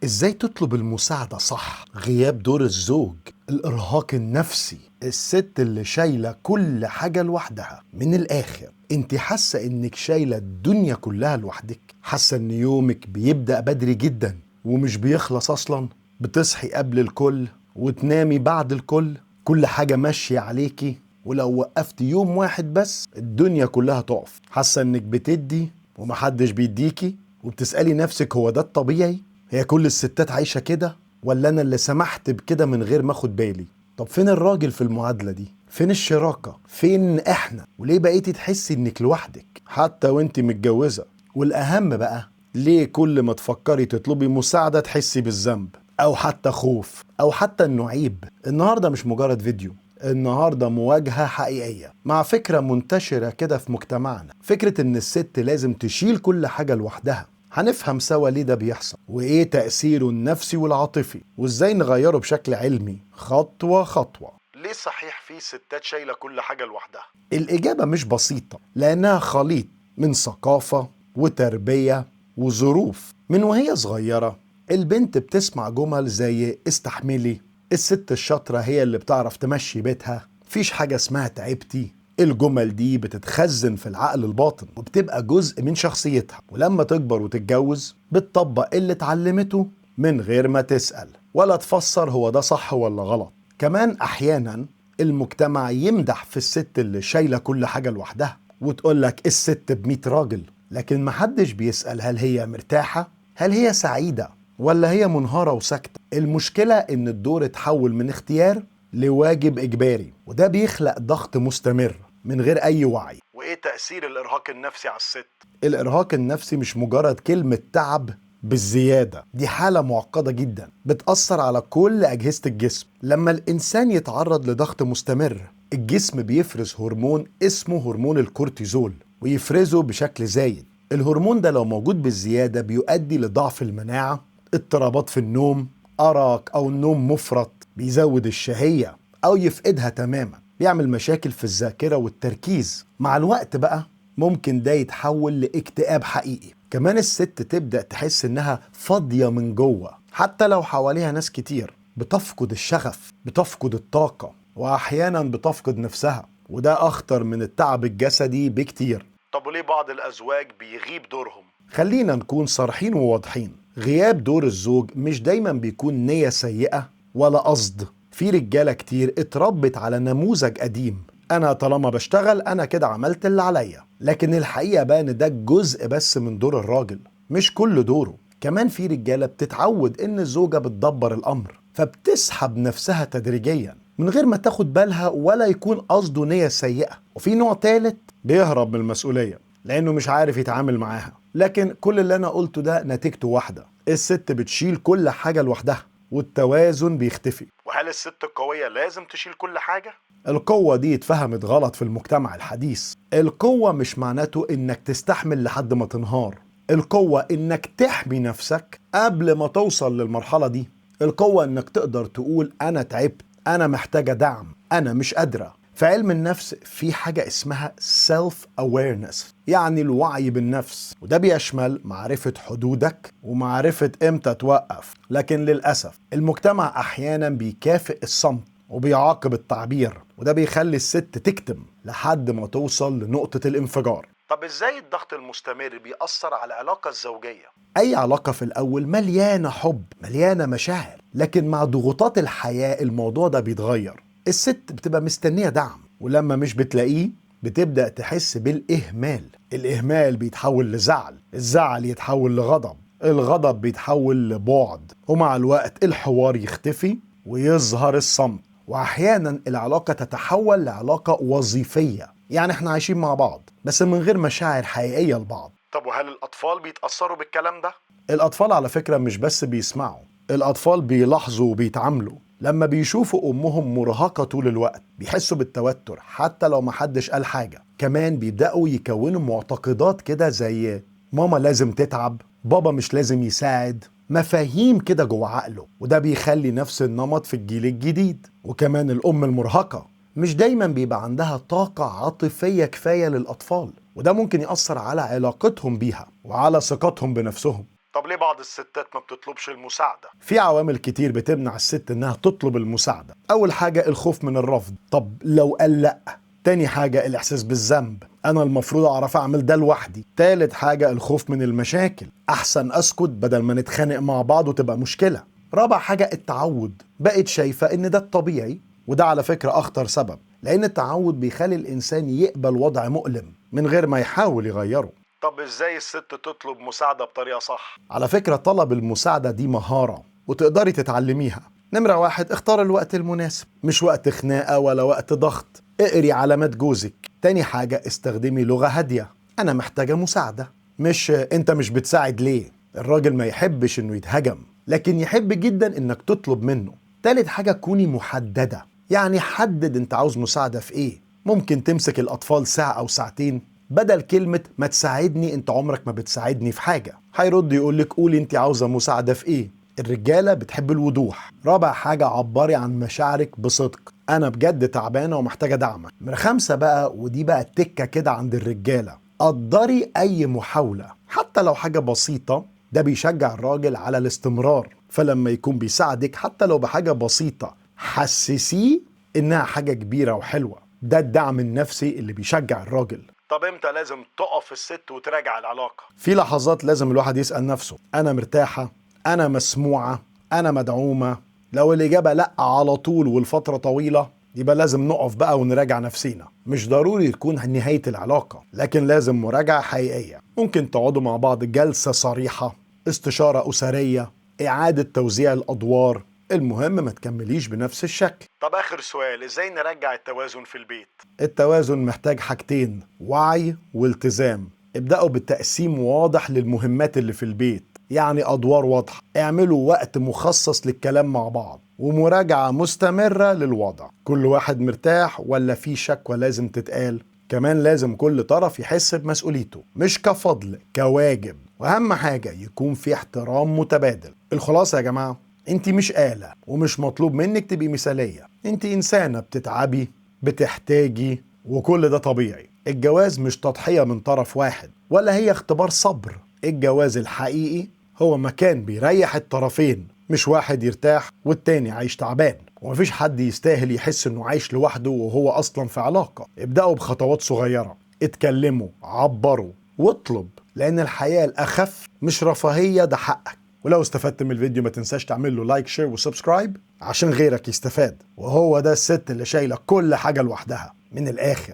ازاي تطلب المساعدة صح، غياب دور الزوج، الارهاق النفسي، الست اللي شايلة كل حاجة لوحدها. من الاخر انت حاسة انك شايلة الدنيا كلها لوحدك، حاسة ان يومك بيبدأ بدري جدا ومش بيخلص اصلا، بتصحي قبل الكل وتنامي بعد الكل، كل حاجة ماشية عليكي، ولو وقفت يوم واحد بس الدنيا كلها تقف. حاسة انك بتدي ومحدش بيديكي، وبتسألي نفسك هو ده الطبيعي؟ هي كل الستات عايشة كده، ولا أنا اللي سمحت بكده من غير ما أخد بالي؟ طب فين الراجل في المعادلة دي؟ فين الشراكة؟ فين إحنا؟ وليه بقيتي تحسي إنك لوحدك حتى وإنتي متجوزة؟ والأهم بقى، ليه كل ما تفكري تطلبي مساعدة تحسي بالذنب أو حتى خوف أو حتى إنه عيب؟ النهاردة مش مجرد فيديو، النهاردة مواجهة حقيقية مع فكرة منتشرة كده في مجتمعنا، فكرة إن الست لازم تشيل كل حاجة لوحدها. هنفهم سوا ليه ده بيحصل، وإيه تأثيره النفسي والعاطفي، وإزاي نغيره بشكل علمي خطوة خطوة. ليه صحيح في ستات شايلة كل حاجة لوحدها؟ الإجابة مش بسيطة، لأنها خليط من ثقافة وتربية وظروف. من وهي صغيرة البنت بتسمع جمل زي استحملي، الست الشاطرة هي اللي بتعرف تمشي بيتها، مفيش حاجة اسمها تعبتي. الجمل دي بتتخزن في العقل الباطن وبتبقى جزء من شخصيتها، ولما تكبر وتتجوز بتطبق اللي اتعلمته من غير ما تسأل ولا تفسر هو ده صح ولا غلط. كمان أحيانا المجتمع يمدح في الست اللي شايلة كل حاجة لوحدها، وتقولك الست ب100 راجل، لكن محدش بيسأل هل هي مرتاحة؟ هل هي سعيدة؟ ولا هي منهارة وساكتة؟ المشكلة إن الدور اتحول من اختيار لواجب إجباري، وده بيخلق ضغط مستمر من غير أي وعي. وإيه تأثير الإرهاق النفسي على الست؟ الإرهاق النفسي مش مجرد كلمة تعب بالزيادة، دي حالة معقدة جدا بتأثر على كل أجهزة الجسم. لما الإنسان يتعرض لضغط مستمر الجسم بيفرز هرمون اسمه هرمون الكورتيزول، ويفرزه بشكل زايد. الهرمون ده لو موجود بالزيادة بيؤدي لضعف المناعة، اضطرابات في النوم، أرق أو نوم مفرط، بيزود الشهية أو يفقدها تماما، بيعمل مشاكل في الذاكرة والتركيز. مع الوقت بقى ممكن ده يتحول لاكتئاب حقيقي. كمان الست تبدأ تحس إنها فاضية من جوه حتى لو حواليها ناس كتير، بتفقد الشغف، بتفقد الطاقة، وأحيانا بتفقد نفسها، وده أخطر من التعب الجسدي بكتير. طب وليه بعض الأزواج بيغيب دورهم؟ خلينا نكون صريحين وواضحين، غياب دور الزوج مش دايما بيكون نية سيئة ولا قصد. في رجالة كتير اتربت على نموذج قديم، أنا طالما بشتغل أنا كده عملت اللي عليا، لكن الحقيقة بقى إن ده جزء بس من دور الراجل، مش كل دوره. كمان في رجالة بتتعود إن الزوجة بتدبر الأمر، فبتسحب نفسها تدريجيا من غير ما تاخد بالها ولا يكون قصده نية سيئة. وفي نوع تالت بيهرب من المسؤولية لأنه مش عارف يتعامل معاها. لكن كل اللي أنا قلته ده نتيجته واحدة، الست بتشيل كل حاجة لوحدها والتوازن بيختفي. وهل الست القوية لازم تشيل كل حاجة؟ القوة دي اتفهمت غلط في المجتمع الحديث. القوة مش معناته إنك تستحمل لحد ما تنهار، القوة إنك تحمي نفسك قبل ما توصل للمرحلة دي. القوة إنك تقدر تقول أنا تعبت، أنا محتاجة دعم، أنا مش قادرة. في علم النفس في حاجة اسمها self awareness، يعني الوعي بالنفس، وده بيشمل معرفة حدودك ومعرفة امتى توقف. لكن للأسف المجتمع أحيانا بيكافئ الصمت وبيعاقب التعبير، وده بيخلي الست تكتم لحد ما توصل لنقطة الانفجار. طب ازاي الضغط المستمر بيأثر على العلاقة الزوجية؟ أي علاقة في الأول مليانة حب، مليانة مشاعر، لكن مع ضغوطات الحياة الموضوع ده بيتغير. الست بتبقى مستنية دعم، ولما مش بتلاقيه بتبدأ تحس بالإهمال. الإهمال بيتحول لزعل، الزعل يتحول لغضب، الغضب بيتحول لبعد، ومع الوقت الحوار يختفي ويظهر الصمت. وأحيانا العلاقة تتحول لعلاقة وظيفية، يعني احنا عايشين مع بعض بس من غير مشاعر حقيقية لبعض. طب وهل الأطفال بيتأثروا بالكلام ده؟ الأطفال على فكرة مش بس بيسمعوا، الأطفال بيلاحظوا وبيتعاملوا. لما بيشوفوا أمهم مرهقة طول الوقت بيحسوا بالتوتر حتى لو محدش قال حاجة. كمان بيبدأوا يكونوا معتقدات كده زي ماما لازم تتعب، بابا مش لازم يساعد، مفاهيم كده جوه عقله، وده بيخلي نفس النمط في الجيل الجديد. وكمان الأم المرهقة مش دايما بيبقى عندها طاقة عاطفية كفاية للأطفال، وده ممكن يأثر على علاقتهم بيها وعلى ثقتهم بنفسهم. طب ليه بعض الستات ما بتطلبش المساعدة؟ في عوامل كتير بتمنع الست انها تطلب المساعدة. اول حاجة الخوف من الرفض، طب لو قال لا. تاني حاجة الاحساس بالذنب، انا المفروض اعرف اعمل ده لوحدي. تالت حاجة الخوف من المشاكل، احسن اسكت بدل ما نتخانق مع بعض وتبقى مشكلة. رابع حاجة التعود، بقت شايفة ان ده الطبيعي، وده على فكرة اخطر سبب، لان التعود بيخلي الانسان يقبل وضع مؤلم من غير ما يحاول يغيره. طب ازاي الست تطلب مساعدة بطريقة صح؟ على فكرة طلب المساعدة دي مهارة وتقدري تتعلميها. نمرة 1، اختار الوقت المناسب، مش وقت خناقة ولا وقت ضغط. اقري علامات جوزك. تاني حاجة استخدمي لغة هادية، أنا محتاجة مساعدة، مش أنت مش بتساعد ليه. الراجل ما يحبش إنه يتهجم، لكن يحب جدا إنك تطلب منه. تالت حاجة كوني محددة، يعني حدد أنت عاوز مساعدة في إيه. ممكن تمسك الأطفال ساعة أو ساعتين، بدل كلمة ما تساعدني انت عمرك ما بتساعدني في حاجة. هيرد يقولك قولي انت عاوزة مساعدة في ايه. الرجالة بتحب الوضوح. رابع حاجة عبري عن مشاعرك بصدق، انا بجد تعبانة ومحتاجة دعمك. من 5 بقى، ودي بقى التكة كده عند الرجالة، قدري اي محاولة حتى لو حاجة بسيطة، ده بيشجع الراجل على الاستمرار. فلما يكون بيساعدك حتى لو بحاجة بسيطة، حسسيه انها حاجة كبيرة وحلوة. ده الدعم النفسي اللي بيشجع الراجل. طب امتى لازم تقف الست وتراجع العلاقة؟ في لحظات لازم الواحد يسأل نفسه، أنا مرتاحة؟ أنا مسموعة؟ أنا مدعومة؟ لو الإجابة لأ على طول والفترة طويلة، يبقى لازم نقف بقى ونراجع نفسينا. مش ضروري تكون نهاية العلاقة، لكن لازم مراجعة حقيقية. ممكن تقعدوا مع بعض جلسة صريحة، استشارة أسرية، إعادة توزيع الأدوار. المهم ما تكمليش بنفس الشكل. طب آخر سؤال، إزاي نرجع التوازن في البيت؟ التوازن محتاج حاجتين، وعي والتزام. ابدأوا بالتقسيم واضح للمهمات اللي في البيت، يعني أدوار واضحة. اعملوا وقت مخصص للكلام مع بعض، ومراجعة مستمرة للوضع. كل واحد مرتاح ولا في شكوى لازم تتقال؟ كمان لازم كل طرف يحس بمسؤوليته، مش كفضل، كواجب. وأهم حاجة يكون في احترام متبادل. الخلاصة يا جماعة، انت مش آلة، ومش مطلوب منك تبقي مثالية. انت إنسانة بتتعبي، بتحتاجي، وكل ده طبيعي. الجواز مش تضحية من طرف واحد، ولا هي اختبار صبر. الجواز الحقيقي هو مكان بيريح الطرفين، مش واحد يرتاح والتاني عايش تعبان. ومفيش حد يستاهل يحس انه عايش لوحده وهو اصلا في علاقة. ابدأوا بخطوات صغيرة، اتكلموا، عبروا، واطلب، لان الحياة الاخف مش رفاهية، ده حقك. ولو استفدت من الفيديو ما تنساش تعمل له لايك، شير وسبسكرايب عشان غيرك يستفاد. وهو ده الست اللي شايلة كل حاجة لوحدها. من الآخر،